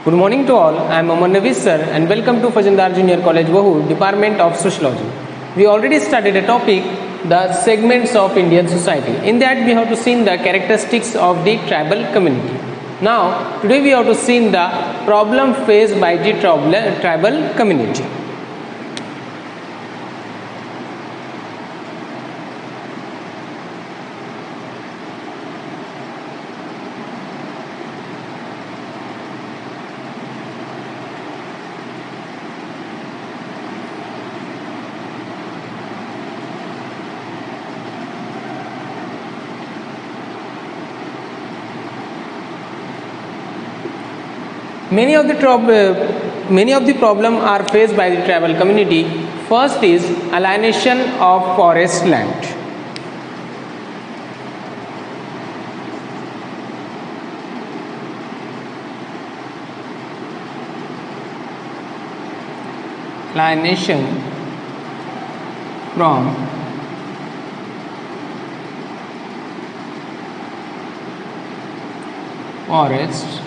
Good morning to all. I am Aman Navis sir and welcome to Fajandar Junior College Wahu, Department of Sociology. We already started a topic, the segments of Indian society. In that we have to see the characteristics of the tribal community. Now today we have to see the problem faced by the tribal community. Many of the problem are faced by the tribal community. First is alienation of forest land. Alienation from forest land.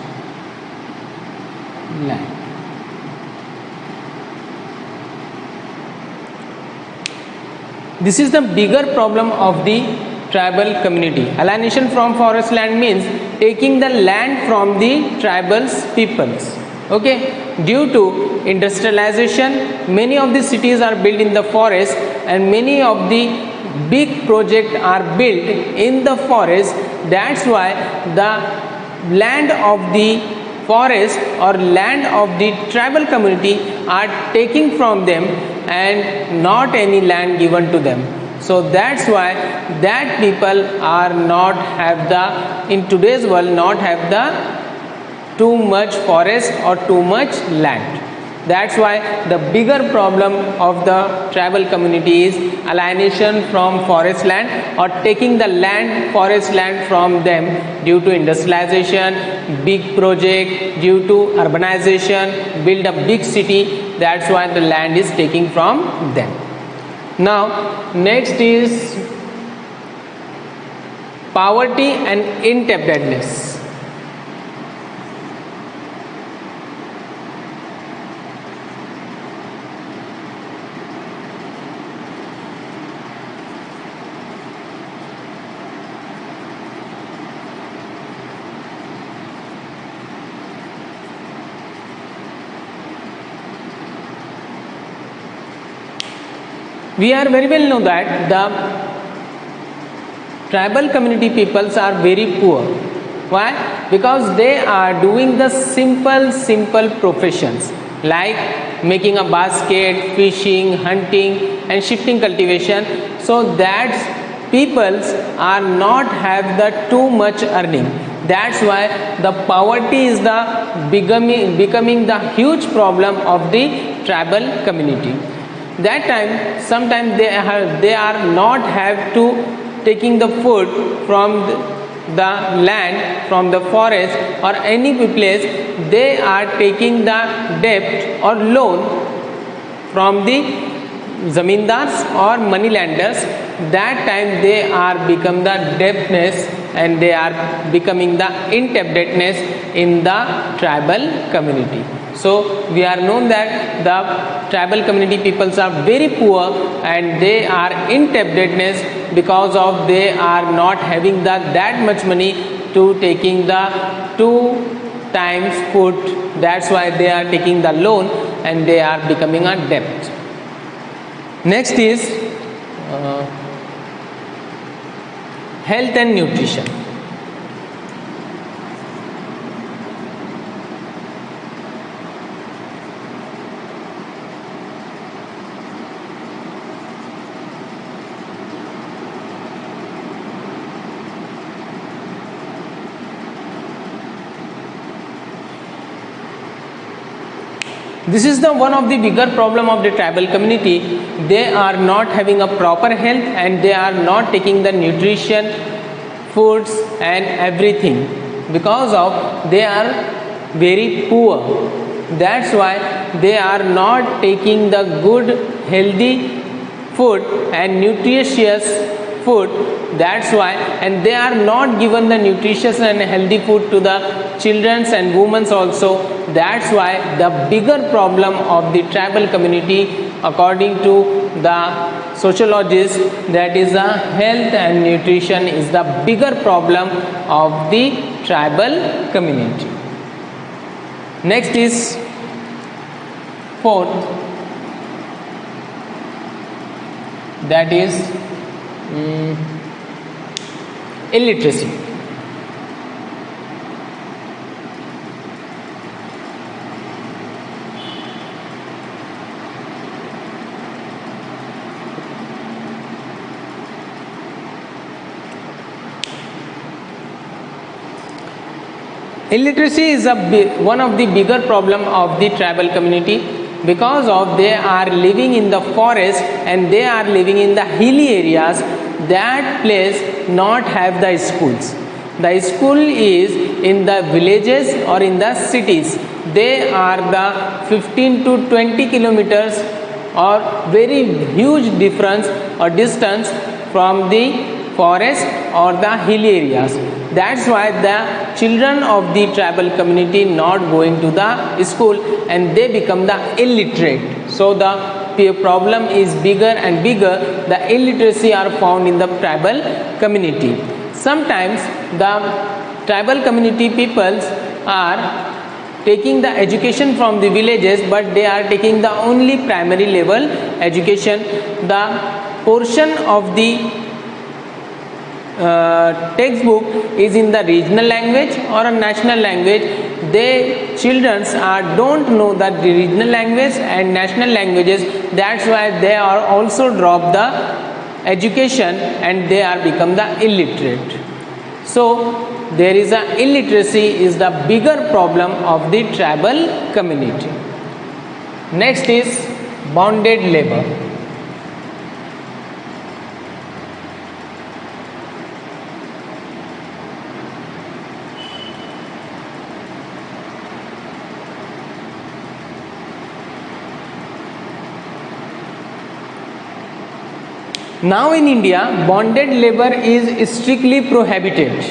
This is the bigger problem of the tribal community. Alienation from forest land means taking the land from the tribals peoples. Okay, due to industrialization, many of the cities are built in the forest and many of the big projects are built in the forest. That's why the land of the forest or land of the tribal community are taking from them and not any land given to them. So that's why that people are not have the, in today's world, not have the too much forest or too much land. That's why the bigger problem of the tribal community is alienation from forest land or taking the land, forest land from them due to industrialization, big project, due to urbanization, build a big city. That's why the land is taking from them. Now, next is poverty and indebtedness. We are very well know that the tribal community peoples are very poor. Why? Because they are doing the simple professions like making a basket, fishing, hunting and shifting cultivation. So that peoples are not have the too much earning. That's why the poverty is the becoming the huge problem of the tribal community. That time sometimes they are not have to taking the food from the land, from the forest or any place. They are taking the debt or loan from the zamindars or money lenders. That time they are become the debtness and they are becoming the indebtedness in the tribal community. So we are known that the tribal community peoples are very poor and they are indebtedness because of they are not having that much money to taking the 2 times food. That's why they are taking the loan and they are becoming a debt. Next is health and nutrition. This is the one of the bigger problem of the tribal community. They are not having a proper health and they are not taking the nutrition, foods and everything because of they are very poor. That's why they are not taking the good healthy food and nutritious food. That's why, and they are not given the nutritious and healthy food to the children and women also. That's why the bigger problem of the tribal community, according to the sociologists, that is the health and nutrition is the bigger problem of the tribal community. Next is fourth, that is illiteracy. Illiteracy is one of the bigger problem of the tribal community, because of they are living in the forest and they are living in the hilly areas. That place not have the schools. The school is in the villages or in the cities. They are the 15 to 20 kilometers or very huge difference or distance from the forest or the hilly areas. That's why the children of the tribal community not going to the school and they become the illiterate. So the problem is bigger and bigger. The illiteracy are found in the tribal community. Sometimes the tribal community peoples are taking the education from the villages, but they are taking the only primary level education. The portion of the textbook is in the regional language or a national language. They children don't know that the regional language and national languages. That's why they are also drop the education and they are become the illiterate. So there is a illiteracy is the bigger problem of the tribal community. Next is bonded labor. Now in India, bonded labor is strictly prohibited.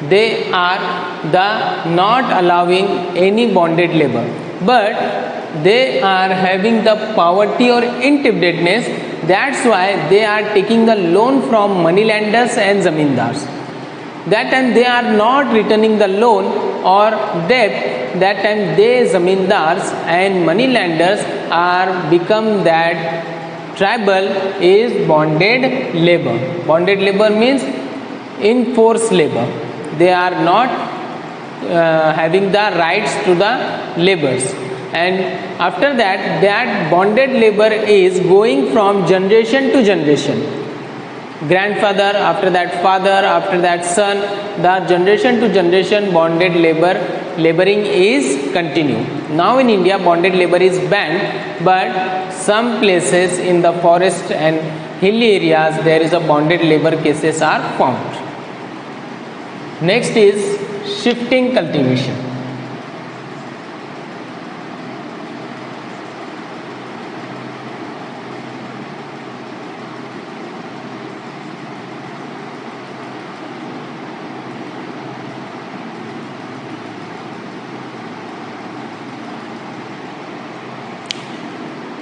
They are not allowing any bonded labor, but they are having the poverty or indebtedness. That's why they are taking the loan from moneylenders and zamindars. That time they are not returning the loan or debt. That time they zamindars and moneylenders are become that tribal is bonded labor. Bonded labor means enforced labor. They are not having the rights to the labors, and after that bonded labor is going from generation to generation. Grandfather, after that father, after that son, the generation to generation bonded laboring is continued. Now in India bonded labor is banned, but some places in the forest and hilly areas there is a bonded labor cases are found. Next is shifting cultivation.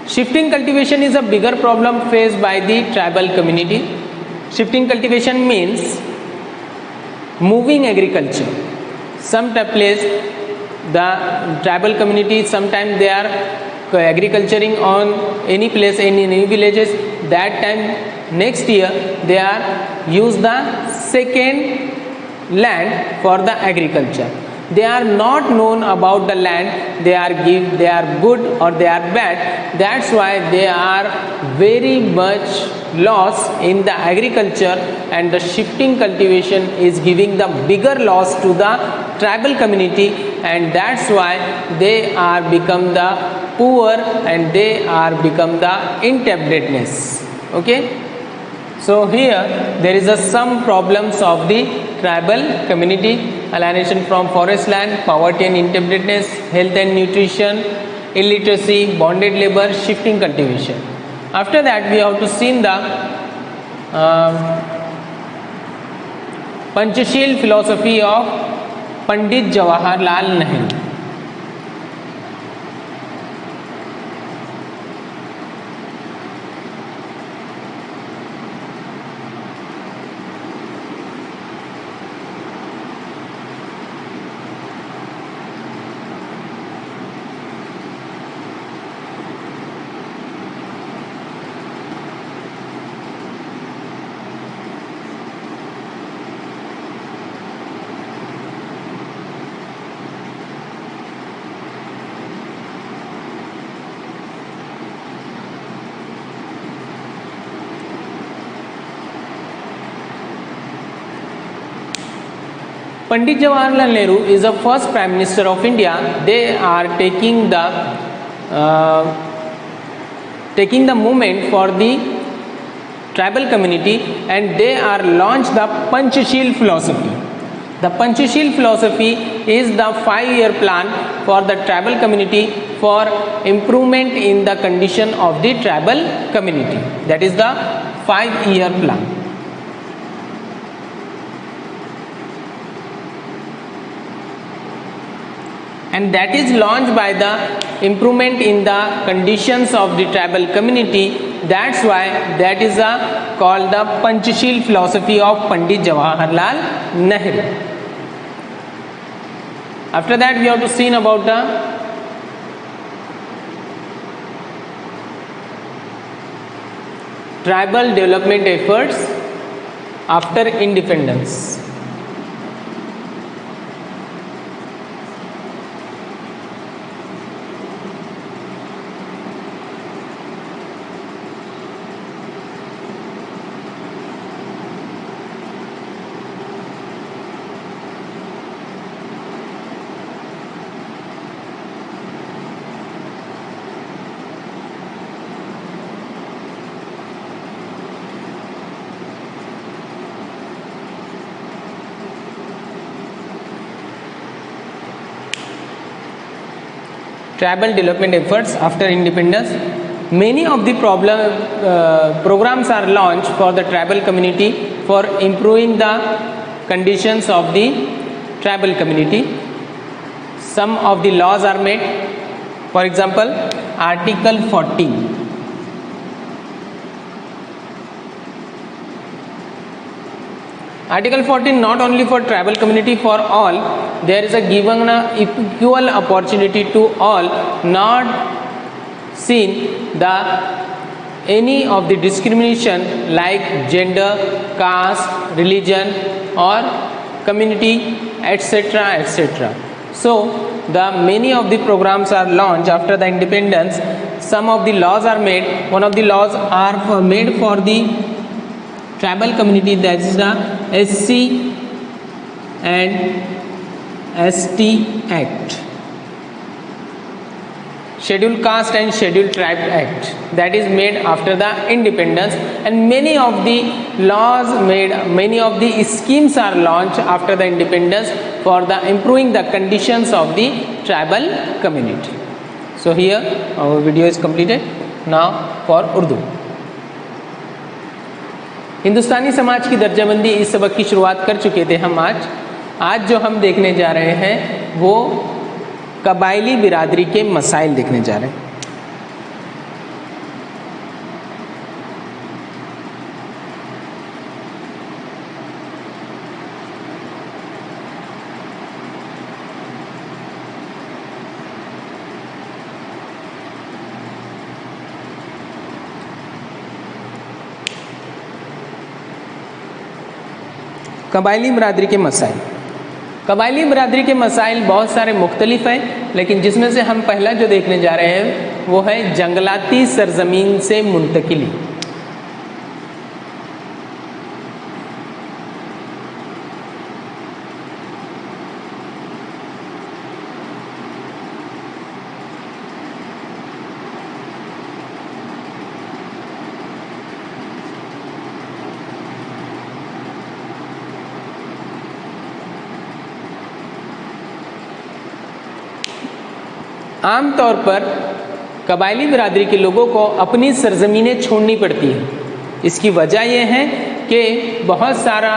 Shifting cultivation is a bigger problem faced by the tribal community. Shifting cultivation means moving agriculture. Some place the tribal community sometimes they are agriculturing on any place in any villages. That time next year they are use the second land for the agriculture. They are not known about the land they are good or they are bad. That's why they are very much loss in the agriculture, and the shifting cultivation is giving the bigger loss to the tribal community, and that's why they are become the poor and they are become the indebtedness. Okay, so here there is some problems of the tribal community: alienation from forest land, poverty and indebtedness, health and nutrition, illiteracy, bonded labor, shifting cultivation. After that we have to see the Panchsheel philosophy of Pandit Jawaharlal Nehru. Pandit Jawaharlal Nehru is the first Prime Minister of India. They are taking the movement for the tribal community, and they are launched the Panchashil philosophy. The Panchashil philosophy is the 5-year plan for the tribal community for improvement in the condition of the tribal community. That is the 5-year plan. And that is launched by the improvement in the conditions of the tribal community. That's why that is called the Panchashil philosophy of Pandit Jawaharlal Nehru. After that, we have to see about the tribal development efforts after independence. Tribal development efforts after independence. Many of the programs are launched for the tribal community for improving the conditions of the tribal community. Some of the laws are made. For example, Article 14. Article 14 not only for tribal community, for all. There is a given equal opportunity to all, not seen the any of the discrimination like gender, caste, religion or community, etc., etc. So the many of the programs are launched after the independence. Some of the laws are made. One of the laws are made for the tribal community, that is the SC and ST Act, Scheduled Caste and Scheduled Tribe Act, that is made after the independence. And many of the laws made, many of the schemes are launched after the independence for the improving the conditions of the tribal community. So here our video is completed. Now for Urdu. हिंदुस्तानी समाज की दर्जाबंदी इस सबक की शुरुआत कर चुके थे हम। आज जो हम देखने जा रहे हैं वो कबायली बिरादरी के मसाइल देखने जा रहे हैं। कबायली बिरादरी के मसाइल। कबायली बिरादरी के मसाइल बहुत सारे मुख्तलिफ हैं, लेकिन जिसमें से हम पहला जो देखने जा रहे हैं वो है जंगलाती सरजमीन से मुंतकिली। आमतौर पर कबायली बिरादरी के लोगों को अपनी सरजमीनें छोड़नी पड़ती हैं। इसकी वजह यह है कि बहुत सारा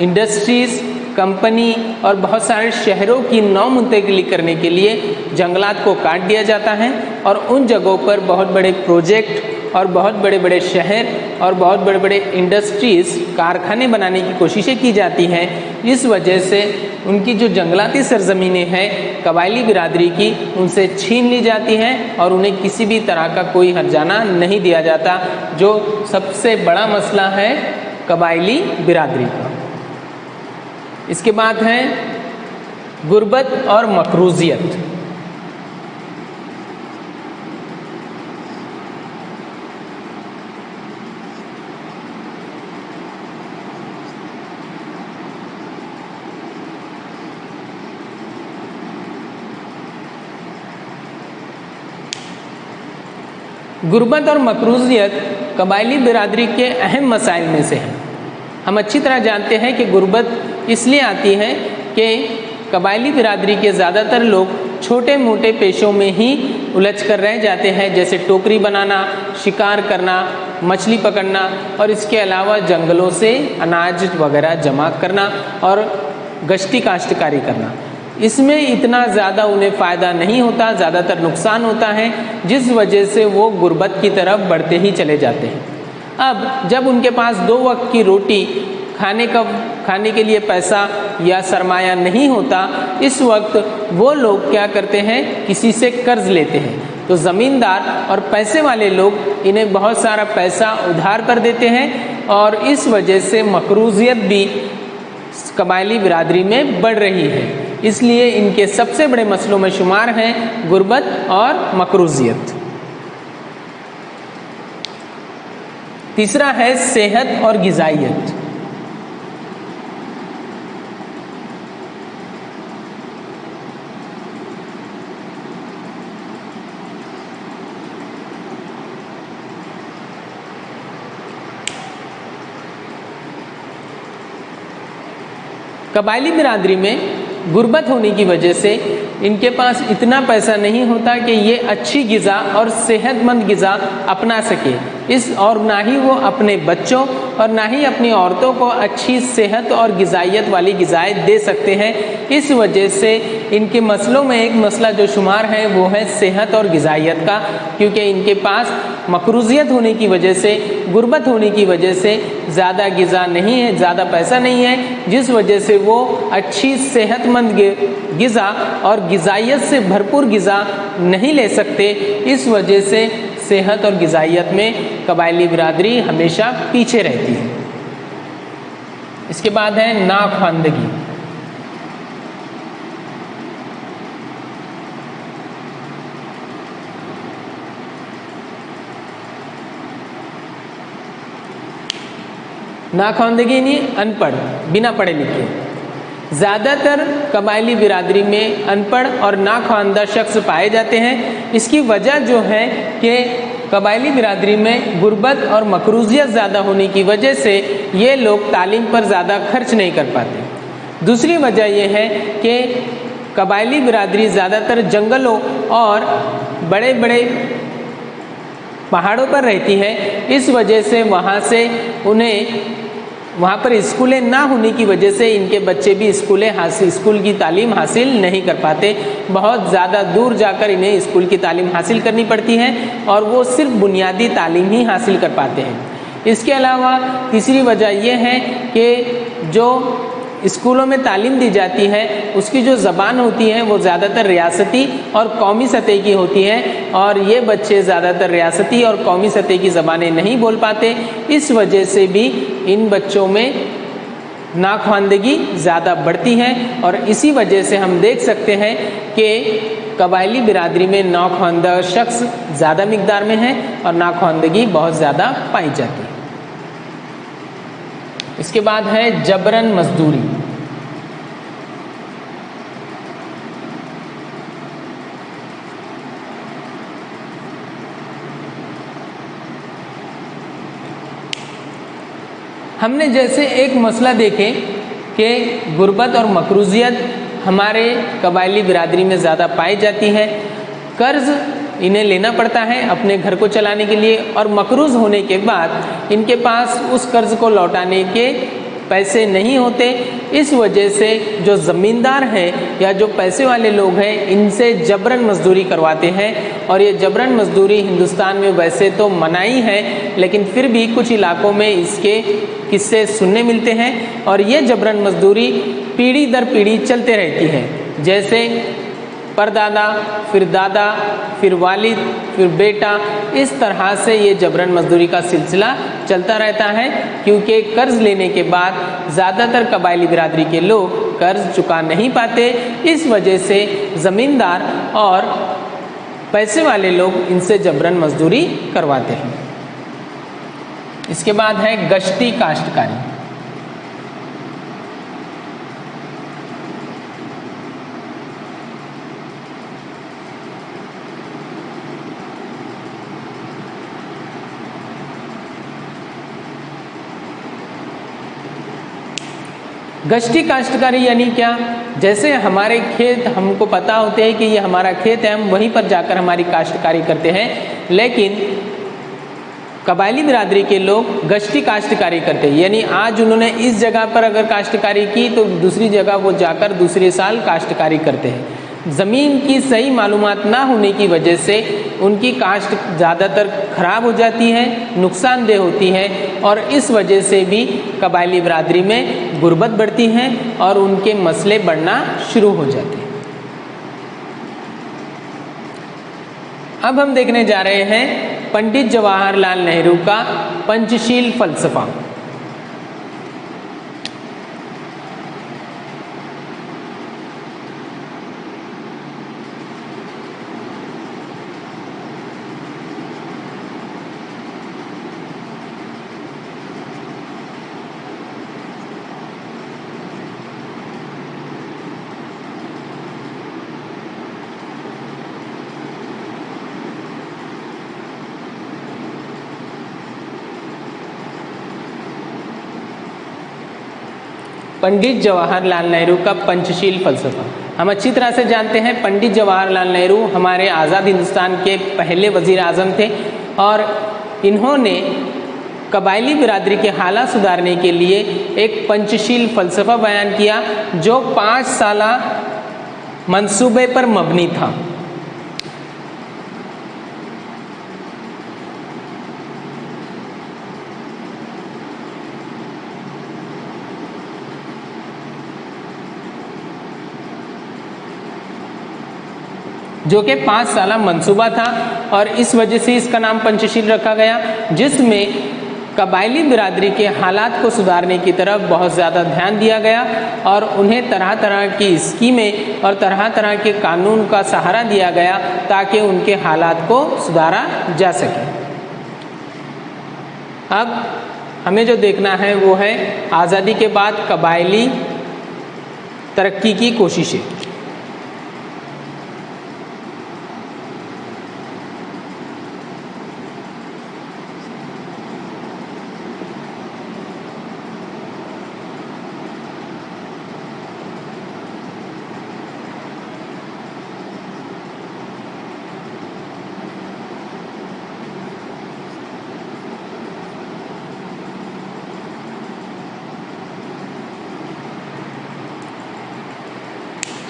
इंडस्ट्रीज़, कंपनी और बहुत सारे शहरों की नौ मुंतकिली करने के लिए जंगलात को काट दिया जाता है और उन जगहों पर बहुत बड़े प्रोजेक्ट और बहुत बड़े बड़े शहर और बहुत बड़े बड़े इंडस्ट्रीज़, कारखाने बनाने की कोशिशें की जाती हैं। इस वजह से उनकी जो जंगलाती सरजमीनें हैं कबायली बिरादरी की, उनसे छीन ली जाती हैं और उन्हें किसी भी तरह का कोई हर्जाना नहीं दिया जाता, जो सबसे बड़ा मसला है कबायली बिरादरी का। इसके बाद है गुर्बत और मकरूजियत। गुर्बत और मकरूजियत कबायली बिरादरी के अहम मसाइल में से हैं। हम अच्छी तरह जानते हैं कि गुर्बत इसलिए आती है कि कबायली बिरादरी के ज़्यादातर लोग छोटे मोटे पेशों में ही उलझ कर रह जाते हैं, जैसे टोकरी बनाना, शिकार करना, मछली पकड़ना और इसके अलावा जंगलों से अनाज वगैरह जमा करना और गश्ती काश्तकारी करना। इसमें इतना ज़्यादा उन्हें फ़ायदा नहीं होता, ज़्यादातर नुकसान होता है, जिस वजह से वो गुर्बत की तरफ बढ़ते ही चले जाते हैं। अब जब उनके पास 2 वक्त की रोटी खाने के लिए पैसा या सरमाया नहीं होता, इस वक्त वो लोग क्या करते हैं, किसी से कर्ज लेते हैं। तो ज़मींदार और पैसे वाले लोग इन्हें बहुत सारा पैसा उधार पर देते हैं और इस वजह से मकरूजियत भी कबायली बिरादरी में बढ़ रही है। इसलिए इनके सबसे बड़े मसलों में शुमार हैं गुर्बत और मकरूजियत। तीसरा है सेहत और ग़िज़ाइयत। कबायली बिरादरी में गुर्बत होने की वजह से इनके पास इतना पैसा नहीं होता कि ये अच्छी ग़िज़ा और सेहतमंद ग़िज़ा अपना सके, और ना ही वो अपने बच्चों और ना ही अपनी औरतों को अच्छी सेहत और ग़िज़ाइयत वाली ग़िज़ाएँ दे सकते हैं। इस वजह से इनके मसलों में एक मसला जो शुमार है वो है सेहत और ग़िज़ाइयत का, क्योंकि इनके पास मकरूजियत होने की वजह से, गुर्बत होने की वजह से ज़्यादा ग़िज़ा नहीं है, ज़्यादा पैसा नहीं है, जिस वजह से वो अच्छी सेहतमंद ग़िज़ा और ग़िज़ाइयत से भरपूर ग़िज़ा नहीं ले सकते। इस वजह से सेहत और ग़िज़ाइयत में कबायली बिरादरी हमेशा पीछे रहती है। इसके बाद है नाख्वानदगी। नाख्वानदगी यानी अनपढ़, बिना पढ़े लिखे। ज़्यादातर कबायली बिरादरी में अनपढ़ और नाख्वानदा शख्स पाए जाते हैं। इसकी वजह जो है कि कबायली बिरादरी में गुर्बत और मकरूजियत ज़्यादा होने की वजह से ये लोग तालीम पर ज़्यादा खर्च नहीं कर पाते। दूसरी वजह यह है कि कबायली बिरादरी ज़्यादातर जंगलों और बड़े बड़े पहाड़ों पर रहती है। इस वजह से वहाँ पर स्कूलें ना होने की वजह से इनके बच्चे भी स्कूल की तालीम हासिल नहीं कर पाते। बहुत ज़्यादा दूर जाकर इन्हें स्कूल की तालीम हासिल करनी पड़ती है और वो सिर्फ बुनियादी तालीम ही हासिल कर पाते हैं। इसके अलावा तीसरी वजह यह है कि जो स्कूलों में तालीम दी जाती है उसकी जो ज़बान होती है वो ज़्यादातर रियासती और कौमी सतह की होती है और ये बच्चे ज़्यादातर रियासती और कौमी सतह की ज़बानें नहीं बोल पाते। इस वजह से भी इन बच्चों में नाख्वानदगी ज़्यादा बढ़ती है और इसी वजह से हम देख सकते हैं कि कबायली बिरादरी में नाख्वानदा शख्स ज़्यादा मिकदार में है और नाख्वानदगी बहुत ज़्यादा पाई जाती है। इसके बाद है जबरन मजदूरी। हमने जैसे एक मसला देखे कि गुर्बत और मकरूजियत हमारे कबायली बिरादरी में ज़्यादा पाई जाती है, कर्ज़ इन्हें लेना पड़ता है अपने घर को चलाने के लिए और मकरूज़ होने के बाद इनके पास उस कर्ज़ को लौटाने के पैसे नहीं होते। इस वजह से जो ज़मींदार हैं या जो पैसे वाले लोग हैं इनसे जबरन मजदूरी करवाते हैं। और ये जबरन मजदूरी हिंदुस्तान में वैसे तो मनाही है, लेकिन फिर भी कुछ इलाकों में इसके किस्से सुनने मिलते हैं। और ये जबरन मजदूरी पीढ़ी दर पीढ़ी चलते रहती है, जैसे परदादा, फिर दादा, फिर वालिद, फिर बेटा, इस तरह से ये जबरन मजदूरी का सिलसिला चलता रहता है। क्योंकि कर्ज लेने के बाद ज़्यादातर कबायली बिरादरी के लोग कर्ज चुका नहीं पाते, इस वजह से ज़मींदार और पैसे वाले लोग इनसे जबरन मजदूरी करवाते हैं। इसके बाद है गश्ती काश्तकारी। गश्ती काश्तकारी यानी क्या? जैसे हमारे खेत हमको पता होते हैं कि ये हमारा खेत है, हम वहीं पर जाकर हमारी काश्तकारी करते हैं, लेकिन कबायली बिरादरी के लोग गश्ती काश्तकारी करते हैं। यानी आज उन्होंने इस जगह पर अगर काश्तकारी की तो दूसरी जगह वो जाकर दूसरे साल काश्तकारी करते हैं। ज़मीन की सही मालूमात ना होने की वजह से उनकी काश्त ज़्यादातर ख़राब हो जाती है, नुकसानदेह होती है, और इस वजह से भी कबायली बिरादरी में गुर्बत बढ़ती है और उनके मसले बढ़ना शुरू हो जाते हैं। अब हम देखने जा रहे हैं पंडित जवाहरलाल नेहरू का पंचशील फलसफा। पंडित जवाहरलाल नेहरू का पंचशील फलसफा हम अच्छी तरह से जानते हैं। पंडित जवाहरलाल नेहरू हमारे आज़ाद हिंदुस्तान के पहले वज़ीर आज़म थे और इन्होंने कबायली बिरादरी के हालात सुधारने के लिए एक पंचशील फलसफा बयान किया जो 5 साला मंसूबे पर मबनी था। जो कि 5 साला मंसूबा था और इस वजह से इसका नाम पंचशील रखा गया, जिसमें कबायली बिरादरी के हालात को सुधारने की तरफ बहुत ज़्यादा ध्यान दिया गया और उन्हें तरह तरह की स्कीमें और तरह तरह के कानून का सहारा दिया गया ताकि उनके हालात को सुधारा जा सके। अब हमें जो देखना है वो है आज़ादी के बाद कबायली तरक्की की कोशिशें।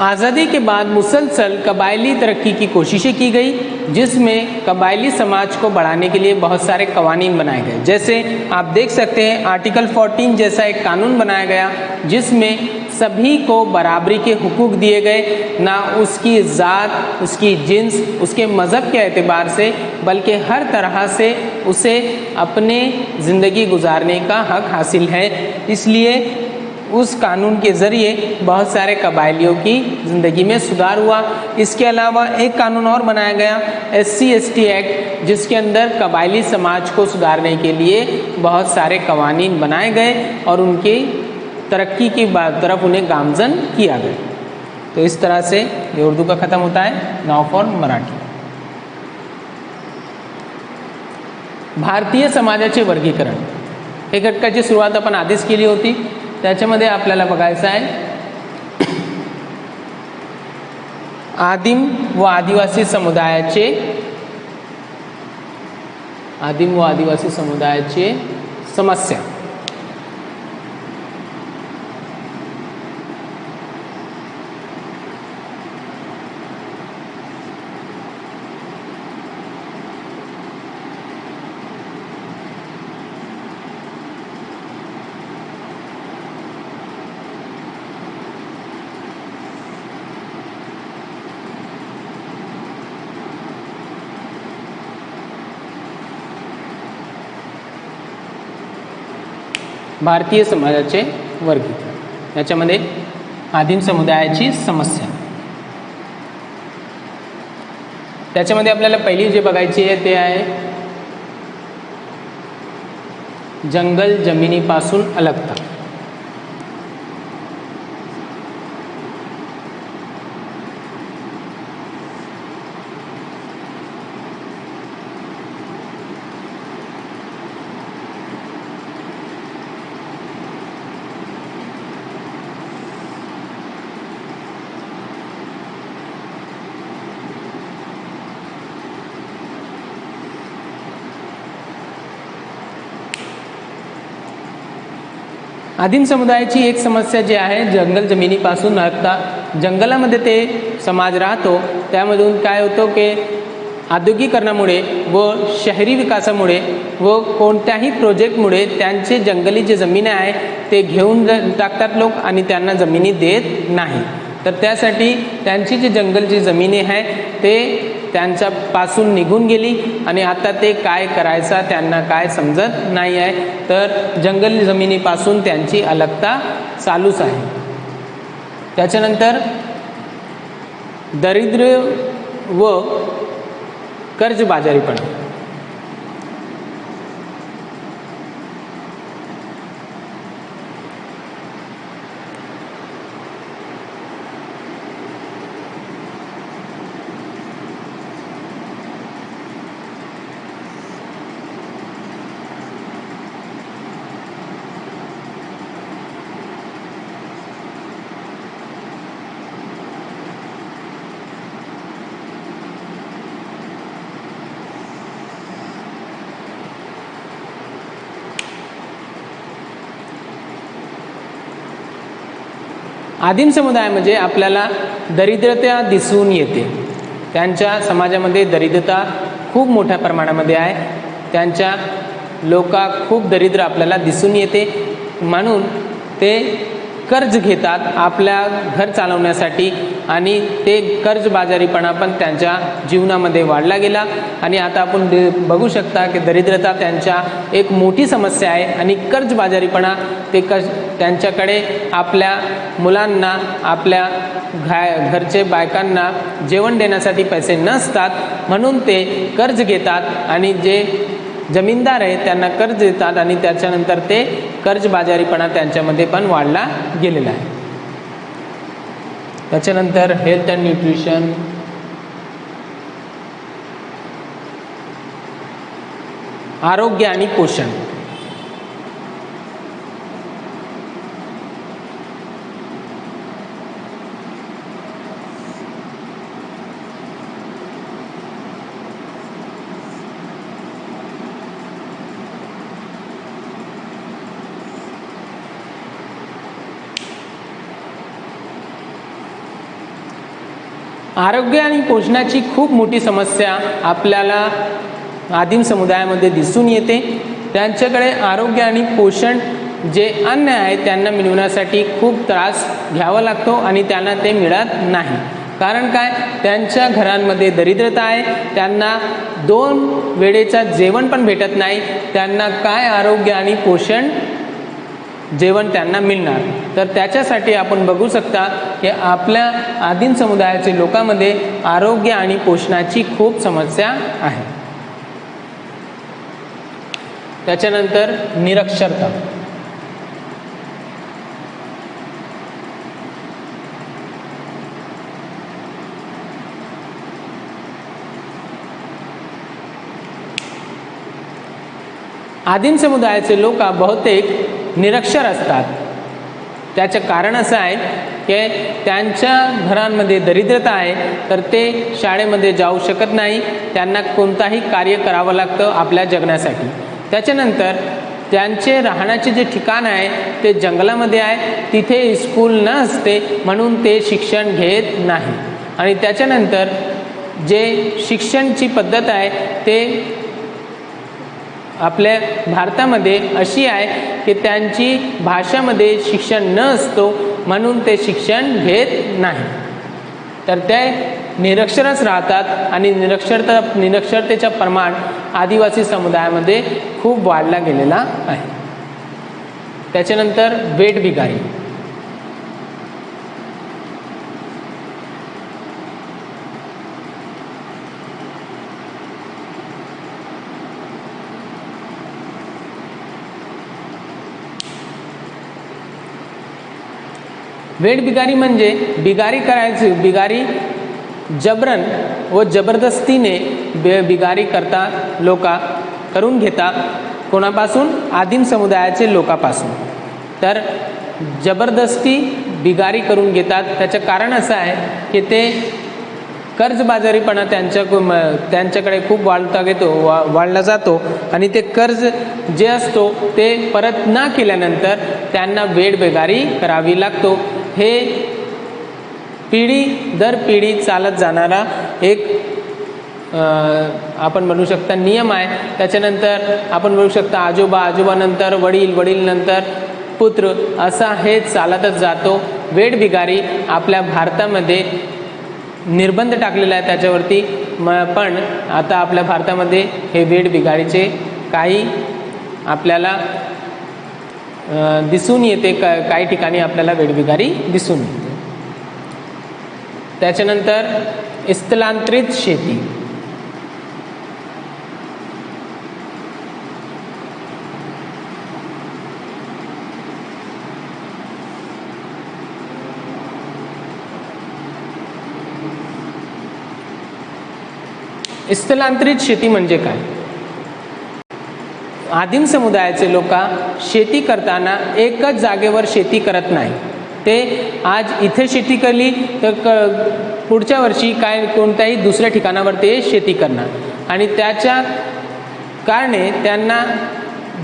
आज़ादी के बाद मुसलसल कबायली तरक्की की कोशिशें की गई, जिसमें कबायली समाज को बढ़ाने के लिए बहुत सारे कवानीन बनाए गए। जैसे आप देख सकते हैं आर्टिकल 14 जैसा एक कानून बनाया गया जिसमें सभी को बराबरी के हुकूक दिए गए, ना उसकी ज़ात, उसकी जिन्स, उसके मज़हब के एतबार से, बल्कि हर तरह से उसे अपने ज़िंदगी गुजारने का हक हासिल है। इसलिए उस कानून के ज़रिए बहुत सारे कबायलियों की ज़िंदगी में सुधार हुआ। इसके अलावा एक कानून और बनाया गया SC/ST एक्ट, जिसके अंदर कबायली समाज को सुधारने के लिए बहुत सारे कवानीन बनाए गए और उनकी तरक्की की तरफ उन्हें गामजन किया गया। तो इस तरह से ये उर्दू का ख़त्म होता है। Now for Marathi. भारतीय समाजाचे वर्गीकरण हे घटकाची सुरुवात आपण आधीच केली होती। त्याच्यामध्ये आपल्याला बघायचं आहे आदिम व आदिवासी समुदायाचे समस्या। भारतीय समाजाचे वर्गीकरण, याच्यामध्ये आदिम समुदायाची समस्या, त्याच्यामध्ये आपल्याला पहिली जे बघायची आहे ते आहे जंगल जमिनीपासून अलगता. आदिम समुदायाची एक समस्या जी आहे जंगल जमिनीपासून अलगता. जंगलामध्ये ते समाज राहतो, त्यामधून काय होतं की औद्योगिकरणामुळे व शहरी विकासामुळे व कोणत्याही प्रोजेक्टमुळे त्यांचे जंगली जे जमीन आहे ते घेऊन टाकतात लोक आणि त्यांना जमिनी देत नाही. तर त्यासाठी त्यांची जी जंगलची जमिनी आहे ते त्यांच्यापासून निघून गेली आणि आता ते काय करायचं त्यांना काय समजत नाही आहे. तर जंगल जमिनीपासून त्यांची अलगता चालूच आहे. त्याच्यानंतर दारिद्र्य व कर्जबाजारीपणा. आदिम समुदाय म्हणजे आपल्याला दरिद्रता दिसून येते. त्यांच्या समाजामध्ये दरिद्रता खूप मोठ्या प्रमाणामध्ये आहे. त्यांच्या लोका खूप दरिद्र आपल्याला दिसून येते, म्हणून ते कर्ज घेतात आपल्या घर चालवण्यासाठी आणि ते कर्जबाजारीपणा पण त्यांच्या जीवनामध्ये वाढला गेला. आणि आता आपण बघू शकता की दरिद्रता त्यांच्या एक मोठी समस्या आहे आणि कर्जबाजारीपणा ते त्यांच्याकडे आपल्या मुलांना आपल्या घरचे बायकांना जेवण देण्यासाठी पैसे नसतात, म्हणून ते कर्ज घेतात आणि जे जमीनदार आहे त्यांना कर्ज देतात आणि त्याच्यानंतर ते कर्जबाजारीपणा त्यांच्यामध्ये पण वाढला गेलेला आहे. त्याच्यानंतर हेल्थ अँड न्यूट्रिशन, आरोग्य आणि पोषण. आरोग्य आणि पोषणाची खूप मोठी समस्या आपल्याला आदिम समुदायामध्ये दिसून येते. त्यांच्याकडे आरोग्य आणि पोषण जे अन्न आहे त्यांना मिळवण्यासाठी खूप त्रास घ्यावा लागतो आणि त्यांना ते मिळत नाही. कारण काय, त्यांच्या घरांमध्ये दरिद्रता आहे, त्यांना 2 वेळेचा जेवण पण भेटत नाही. त्यांना काय आरोग्य आणि पोषण जेवण त्यांना मिळणार. तर त्याच्यासाठी आपण बघू शकता की आपल्या आदिम समुदायाच्या लोकांमध्ये आरोग्य आणि पोषणाची खूप समस्या आहे. त्याच्यानंतर निरक्षरता. आदिम समुदायाचे लोक बहुतेक निरक्षर असतात. त्याचं कारण असं आहे की त्यांच्या घरांमध्ये दरिद्रता आहे, तर ते शाळेमध्ये जाऊ शकत नाही. त्यांना कोणताही कार्य करावं लागतं आपल्या जगण्यासाठी. त्याच्यानंतर त्यांचे राहण्याचे जे ठिकाण आहे ते जंगलामध्ये आहे, तिथे स्कूल नसते, म्हणून ते शिक्षण घेत नाही. आणि त्याच्यानंतर जे शिक्षणाची पद्धत आहे ते आपल्या भारतामध्ये अशी आहे की त्यांची भाषामध्ये शिक्षण न असतो, म्हणून ते शिक्षण घेत नाही. तर ते निरक्षरच राहतात आणि निरक्षरतेचं प्रमाण आदिवासी समुदायामध्ये खूप वाढला गेलेला आहे. त्याच्यानंतर वेठ बिगारी. वेठ बिगारी म्हणजे बिगारी करायची, बिगारी जबरन व जबरदस्तीने बिगारी करता लोका करून घेता. कोणापासून? आदिम समुदायाचे लोकांपासून. तर जबरदस्ती बिगारी करून घेतात. त्याचं कारण असं आहे की ते कर्जबाजारीपणा त्यांच्याकडे खूप वाढला जातो आणि ते कर्ज जे असतो ते परत न केल्यानंतर त्यांना वेठ बिगारी करावी लागतो. हे पिढी दर पिढी चालत जाणारा एक आपण म्हणू शकता नियम आहे. त्याच्यानंतर आपण म्हणू शकता आजोबानंतर वडील, वडीलनंतर पुत्र, असा हे चालतच जातो. वेठ बिगारी आपल्या भारतामध्ये निर्बंध टाकलेला आहे त्याच्यावरती, पण आता आपल्या भारतामध्ये हे वेठ बिगारीचे काही आपल्याला दिसून येते. काही ठिकाणी आपल्याला वेठ बिगारी दिसून येते. त्याच्यानंतर स्थलांतरित शेती. स्थलांतरित शेती म्हणजे काय? आदिम समुदायाचे लोक शेती करताना एकच जागेवर शेती करत नाही. ते आज इथे शेती केली तर पुढच्या वर्षी कोणत्याही दुसऱ्या ठिकाणावर ते शेती करणार आणि त्याच्या कारणे त्यांना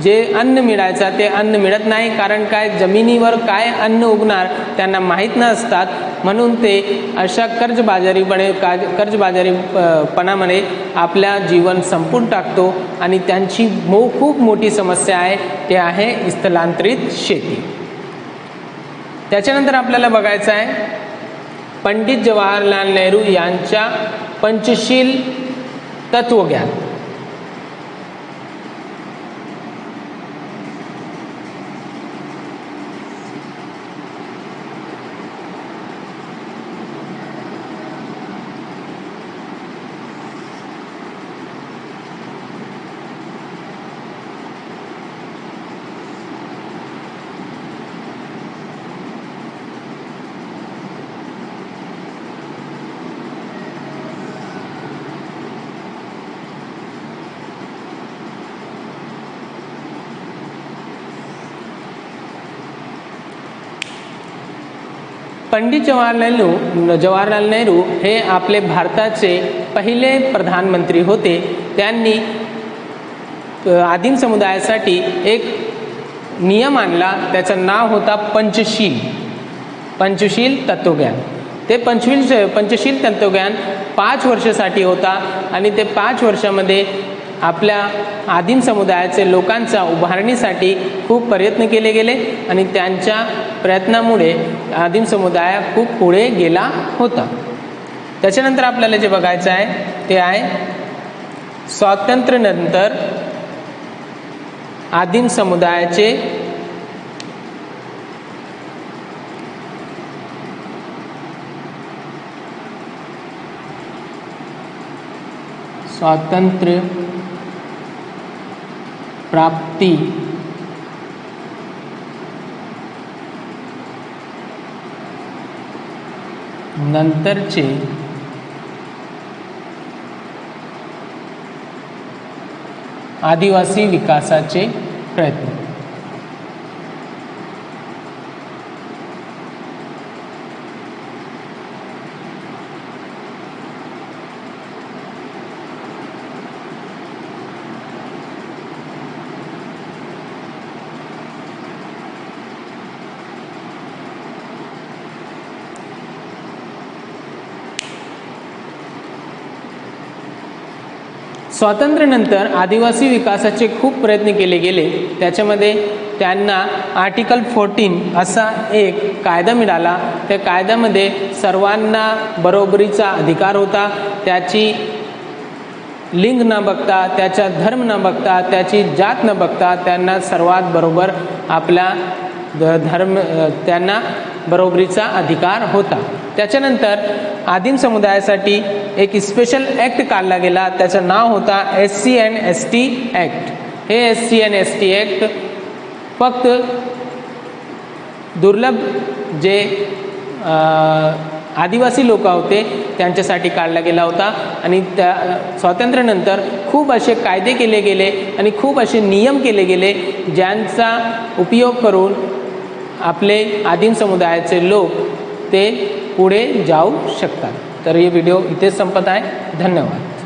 जे अन्न मिळायचं ते अन्न मिळत नाही. कारण काय, जमिनीवर काय अन्न उगणार त्यांना माहीत नसतात. म्हणून ते अशा कर्जबाजारीपणामध्ये आपल्या जीवन संपून टाकतो आणि त्यांची खूप मोठी समस्या आहे, ते आहे स्थलांतरित शेती. त्याच्यानंतर आपल्याला बघायचं आहे पंडित जवाहरलाल नेहरू यांच्या पंचशील तत्वज्ञान. पंडित जवाहरलाल नेहरू हे आपले भारताचे पहिले प्रधानमंत्री होते. त्यांनी आदिम समुदायासाठी एक नियम आणला, त्याचं नाव होता पंचशील तत्वज्ञान. ते पंचशील तत्वज्ञान 5 वर्षासाठी होता आणि ते 5 वर्षामध्ये आपल्या आदिम समुदायाचे लोकांचा उभारणीसाठी खूप प्रयत्न केले गेले आणि त्यांच्या प्रयत्नामुळे आदिम समुदाय खूप पुढे गेला होता. त्याच्यानंतर आपल्याला जे बघायचं आहे ते आहे स्वातंत्र्यानंतर आदिम समुदायाचे स्वातंत्र्य प्राप्ती नंतरचे आदिवासी विकासाचे प्रयत्न. स्वातंत्र्यानंतर आदिवासी विकासाचे खूप प्रयत्न केले गेले. त्याच्यामध्ये त्यांना आर्टिकल 14 असा एक कायदा मिळाला. त्या कायद्यामध्ये सर्वांना बरोबरीचा अधिकार होता. त्याची लिंग न बघता, त्याचा धर्म न बघता, त्याची जात न बघता त्यांना सर्वात बरोबर आपल्या त्यांना बरोबरीचा अधिकार होता. त्याच्यानंतर आदिम समुदायासाठी एक स्पेशल ॲक्ट काढला गेला, त्याचं नाव होता SC and ST ॲक्ट. हे SC and ST ॲक्ट फक्त दुर्लभ जे आदिवासी लोक होते त्यांच्यासाठी काढला गेला होता. आणि त्या स्वातंत्र्यानंतर खूप असे कायदे केले गेले आणि खूप असे नियम केले गेले ज्यांचा उपयोग करून आपले आदिम समुदायाचे लोक ते पुढे जाऊ शकतात. तर हे व्हिडिओ इथेच संपत आहे. धन्यवाद.